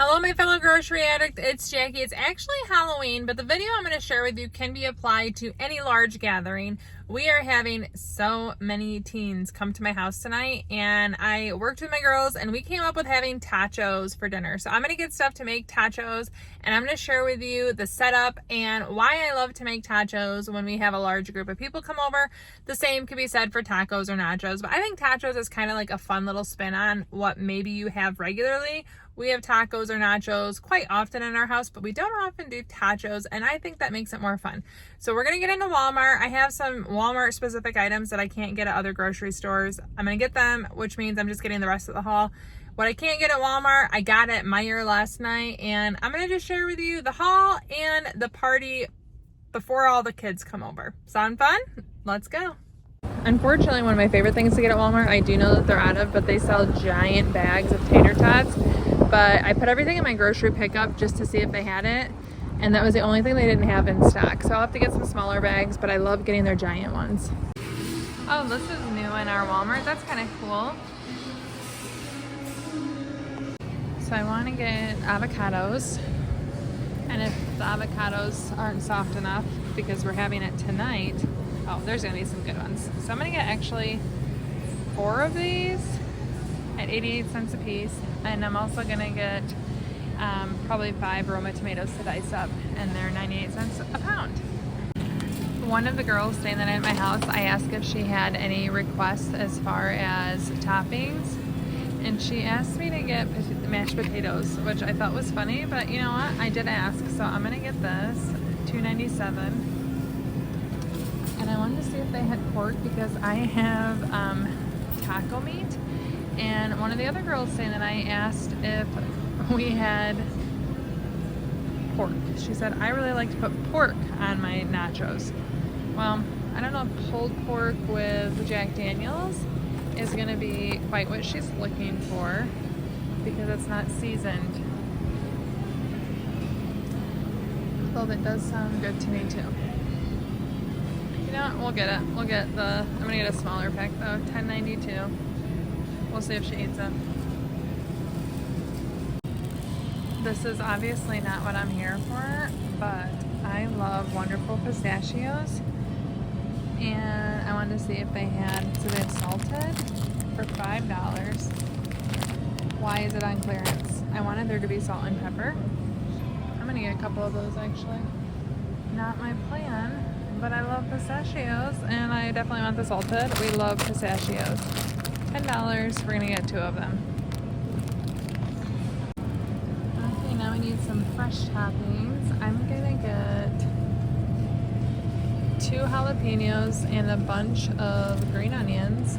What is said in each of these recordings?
Hello, my fellow grocery addict. It's Jackie. It's actually Halloween, but the video I'm going to share with you can be applied to any large gathering. We are having so many teens come to my house tonight, and I worked with my girls, and we came up with having totchos for dinner. So I'm going to get stuff to make totchos, and I'm going to share with you the setup and why I love to make totchos when we have a large group of people come over. The same could be said for tacos or nachos, but I think totchos is kind of like a fun little spin on what maybe you have regularly. We have tacos or nachos quite often in our house, but we don't often do totchos, and I think that makes it more fun. So we're going to get into Walmart. I have some Walmart specific items that I can't get at other grocery stores. I'm going to get them, which means I'm just getting the rest of the haul. What I can't get at Walmart, I got at Meijer last night, and I'm going to just share with you the haul and the party before all the kids come over. Sound fun? Let's go. Unfortunately, one of my favorite things to get at Walmart, I do know that they're out of, but they sell giant bags of tater tots. But I put everything in my grocery pickup just to see if they had it, and that was the only thing they didn't have in stock. So I'll have to get some smaller bags, but I love getting their giant ones. Oh, this is new in our Walmart. That's kind of cool. So I want to get avocados, and if the avocados aren't soft enough because we're having it tonight, oh, there's gonna be some good ones. So I'm gonna get actually 4 of these at 88 cents a piece, and I'm also gonna get probably 5 Roma tomatoes to dice up, and they're 98 cents a pound. One of the girls staying the night at my house, I asked if she had any requests as far as toppings, and she asked me to get mashed potatoes, which I thought was funny, but you know what, I did ask, so I'm gonna get this, $2.97. And I wanted to see if they had pork because I have taco meat. And one of the other girls saying that I asked if we had pork. She said, I really like to put pork on my nachos. Well, I don't know if pulled pork with Jack Daniels is going to be quite what she's looking for because it's not seasoned. Although that does sound good to me too. You know what? We'll get it. We'll get the, I'm gonna get a smaller pack though, $10.92. We'll see if she eats it. This is obviously not what I'm here for, but I love wonderful pistachios. And I wanted to see if they had, so they have salted for $5. Why is it on clearance? I wanted there to be salt and pepper. I'm gonna get a couple of those actually. Not my plan. But I love pistachios, and I definitely want the salted. We love pistachios. $10, we're gonna get 2 of them. Okay, now we need some fresh toppings. I'm gonna get 2 jalapenos and a bunch of green onions.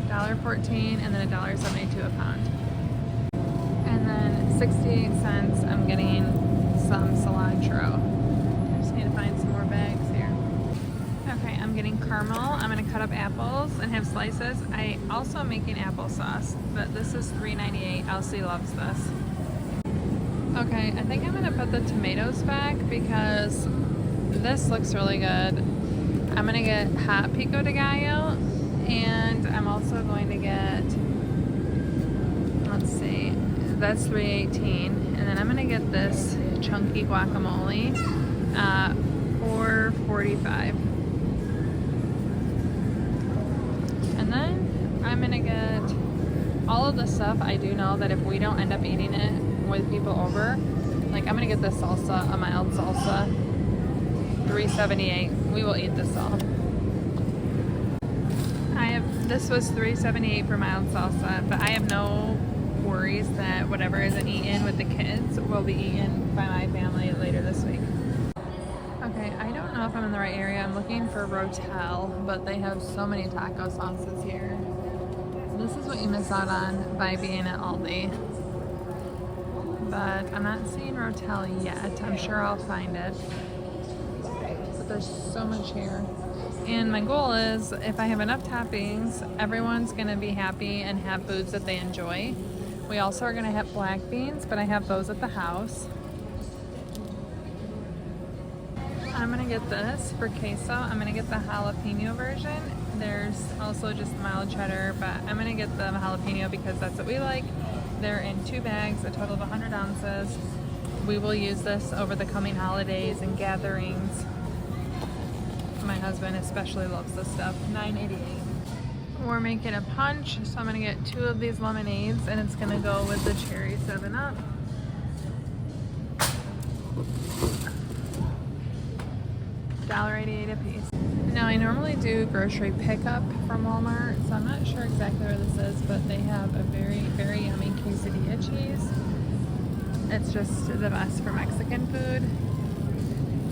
$1.14 and then $1.72 a pound. And then 68 cents, I'm getting some cilantro. Need to find some more bags here. Okay, I'm getting caramel. I'm going to cut up apples and have slices. I also am making applesauce, but this is $3.98. Elsie loves this. Okay, I think I'm going to put the tomatoes back because this looks really good. I'm going to get hot pico de gallo, and I'm also going to get, let's see, that's $3.18, and then I'm going to get this chunky guacamole. $4.45. And then I'm gonna get all of the stuff. I do know that if we don't end up eating it with people over, like I'm gonna get this salsa, a mild salsa, $3.78. We will eat this all. This was $3.78 for mild salsa, but I have no worries that whatever isn't eaten with the kids will be eaten by my family later this week. Okay, I don't know if I'm in the right area. I'm looking for Rotel, but they have so many taco sauces here. This is what you miss out on by being at Aldi. But I'm not seeing Rotel yet. I'm sure I'll find it. But there's so much here. And my goal is, if I have enough toppings, everyone's gonna be happy and have foods that they enjoy. We also are gonna have black beans, but I have those at the house. I'm gonna get this for queso. I'm gonna get the jalapeno version. There's also just mild cheddar, but I'm gonna get the jalapeno because that's what we like. They're in 2 bags, a total of 100 ounces. We will use this over the coming holidays and gatherings. My husband especially loves this stuff. $9.88. We're making a punch, so I'm gonna get 2 of these lemonades, and it's gonna go with the cherry 7-Up. $1.88 a piece. Now I normally do grocery pickup from Walmart, so I'm not sure exactly where this is, but they have a very, very yummy quesadilla cheese. It's just the best for Mexican food.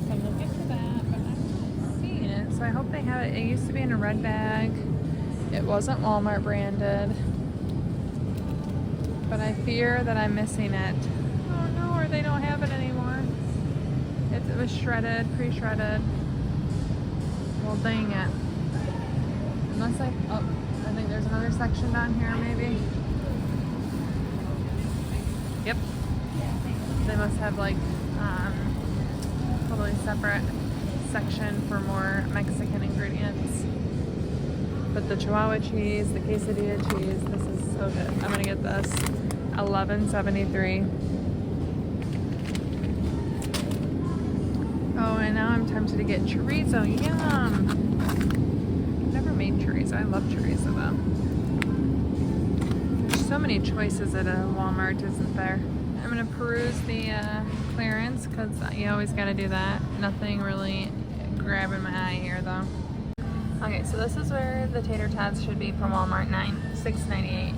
So I'm looking for that, but I'm not seeing it. So I hope they have it. It used to be in a red bag. It wasn't Walmart branded, but I fear that I'm missing it. Oh no, or they don't have it anymore. It was shredded, pre-shredded. Well, dang it. Unless I think there's another section down here, maybe. Yep. They must have like totally separate section for more Mexican ingredients. But the Chihuahua cheese, the quesadilla cheese, this is so good. I'm gonna get this. $11.73. Oh, and now I'm tempted to get chorizo. Yum! I've never made chorizo. I love chorizo though. There's so many choices at a Walmart, isn't there? I'm gonna peruse the clearance because you always gotta do that. Nothing really grabbing my eye here though. Okay, so this is where the tater tots should be from Walmart. $6.98.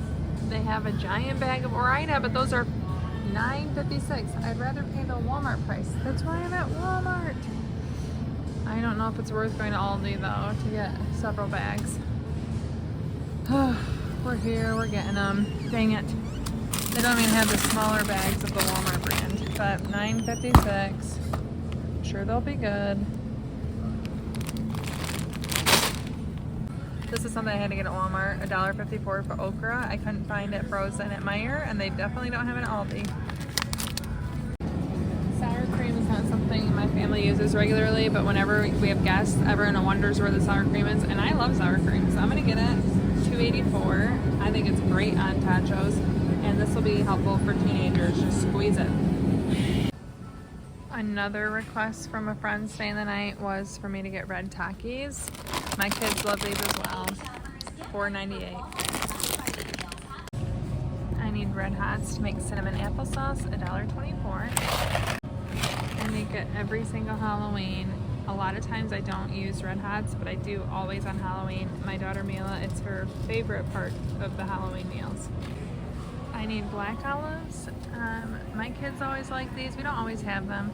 They have a giant bag of Ore-Ida, but those are $9.56. I'd rather pay the Walmart price. That's why I'm at Walmart. I don't know if it's worth going to Aldi though to get several bags. We're here, we're getting them. Dang it. They don't even have the smaller bags of the Walmart brand, but $9.56. I'm sure they'll be good. This is something I had to get at Walmart, $1.54 for okra. I couldn't find it frozen at Meijer, and they definitely don't have it at Aldi. Sour cream is not something my family uses regularly, but whenever we have guests, everyone wonders where the sour cream is, and I love sour cream, so I'm gonna get it. $2.84. I think it's great on totchos, and this will be helpful for teenagers. Just squeeze it. Another request from a friend staying the night was for me to get red Takis. My kids love these as well. $4.98. I need Red Hots to make cinnamon applesauce, $1.24. I make it every single Halloween. A lot of times I don't use Red Hots, but I do always on Halloween. My daughter Mila, it's her favorite part of the Halloween meals. I need black olives. My kids always like these. We don't always have them.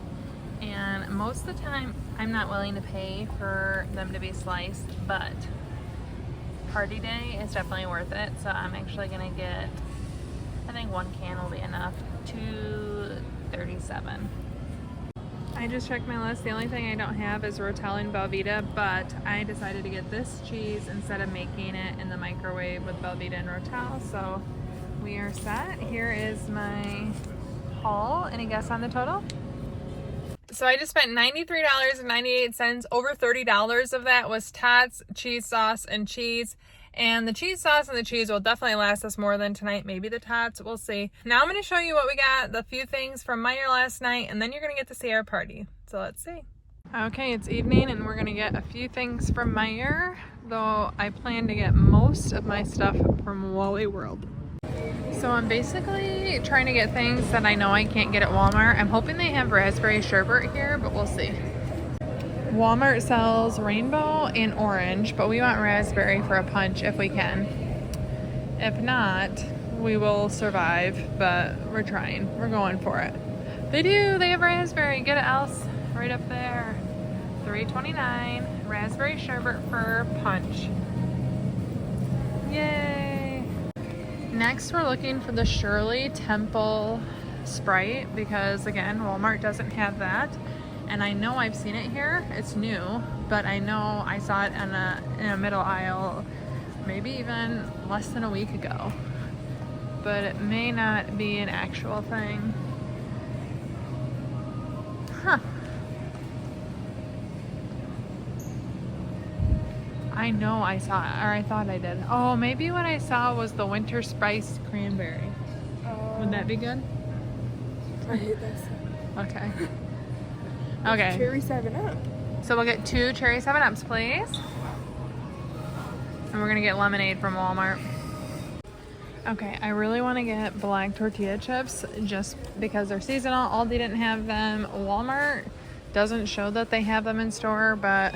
And most of the time, I'm not willing to pay for them to be sliced, but party day is definitely worth it. So I'm actually gonna get, I think 1 can will be enough, $2.37. I just checked my list. The only thing I don't have is Rotel and Velveeta, but I decided to get this cheese instead of making it in the microwave with Velveeta and Rotel. So we are set. Here is my haul. Any guess on the total? So I just spent $93.98. Over $30 of that was tots, cheese sauce, and cheese. And the cheese sauce and the cheese will definitely last us more than tonight. Maybe the tots, we'll see. Now I'm going to show you what we got, the few things from Meijer last night, and then you're going to get to see our party. So let's see. Okay, it's evening and we're going to get a few things from Meijer, though I plan to get most of my stuff from Wally World. So I'm basically trying to get things that I know I can't get at Walmart. I'm hoping they have raspberry sherbet here, but we'll see. Walmart sells rainbow and orange, but we want raspberry for a punch if we can. If not, we will survive, but we're trying. We're going for it. They do, they have raspberry. Get it, Else. Right up there. $3.29. Raspberry sherbet for punch. Yay! Next, we're looking for the Shirley Temple Sprite because, again, Walmart doesn't have that. And I know I've seen it here. It's new, but I know I saw it in a middle aisle maybe even less than a week ago. But it may not be an actual thing. Huh. I know I saw it, or I thought I did. Oh, maybe what I saw was the winter spiced cranberry. Oh, Would that be good? I hate this. Okay. Okay. Cherry 7-Up. So we'll get 2 cherry 7-Ups, please. And we're gonna get lemonade from Walmart. Okay, I really want to get black tortilla chips just because they're seasonal. Aldi didn't have them. Walmart doesn't show that they have them in store, but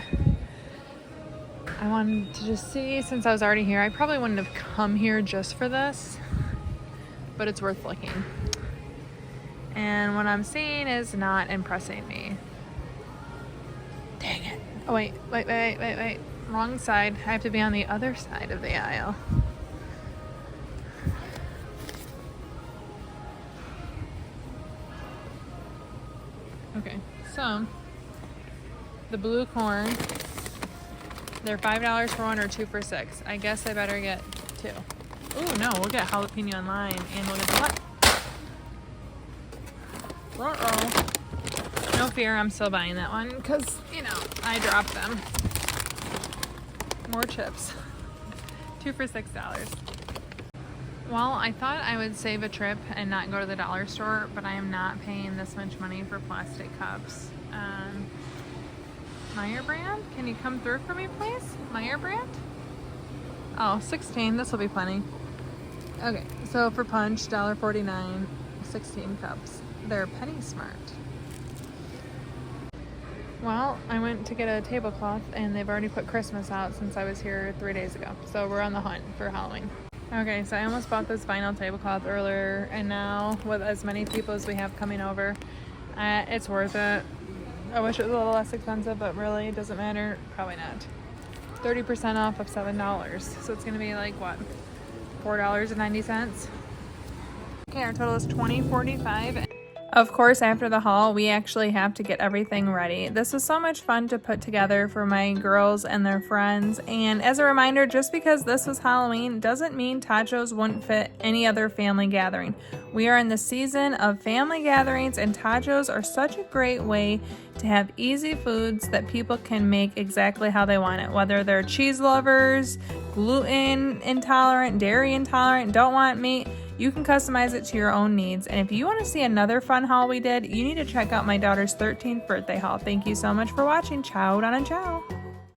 I wanted to just see since I was already here. I probably wouldn't have come here just for this, but it's worth looking. And what I'm seeing is not impressing me. Dang it. Oh, wait. Wrong side. I have to be on the other side of the aisle. Okay, so the blue corn, they're $5 for 1 or 2 for 6. I guess I better get 2. Oh no, we'll get jalapeno and lime, and we'll get the what? Uh-oh. No fear, I'm still buying that one because, you know, I dropped them. More chips. 2 for $6. Well, I thought I would save a trip and not go to the dollar store, but I am not paying this much money for plastic cups. Meijer brand? Can you come through for me, please? Meijer brand? Oh, 16. This will be plenty. Okay, so for punch, $1.49, 16 cups. They're penny smart. Well, I went to get a tablecloth, and they've already put Christmas out since I was here 3 days ago. So we're on the hunt for Halloween. Okay, so I almost bought this vinyl tablecloth earlier, and now with as many people as we have coming over, it's worth it. I wish it was a little less expensive, but really it doesn't matter. Probably not. 30% off of $7. So it's gonna be like what? $4.90. Okay, our total is $20.45. Of course, after the haul, we actually have to get everything ready. This was so much fun to put together for my girls and their friends. And as a reminder, just because this was Halloween doesn't mean tachos wouldn't fit any other family gathering. We are in the season of family gatherings, and tachos are such a great way to have easy foods that people can make exactly how they want it. Whether they're cheese lovers, gluten intolerant, dairy intolerant, don't want meat, you can customize it to your own needs. And if you want to see another fun haul we did, you need to check out my daughter's 13th birthday haul. Thank you so much for watching. Ciao, Donna, ciao.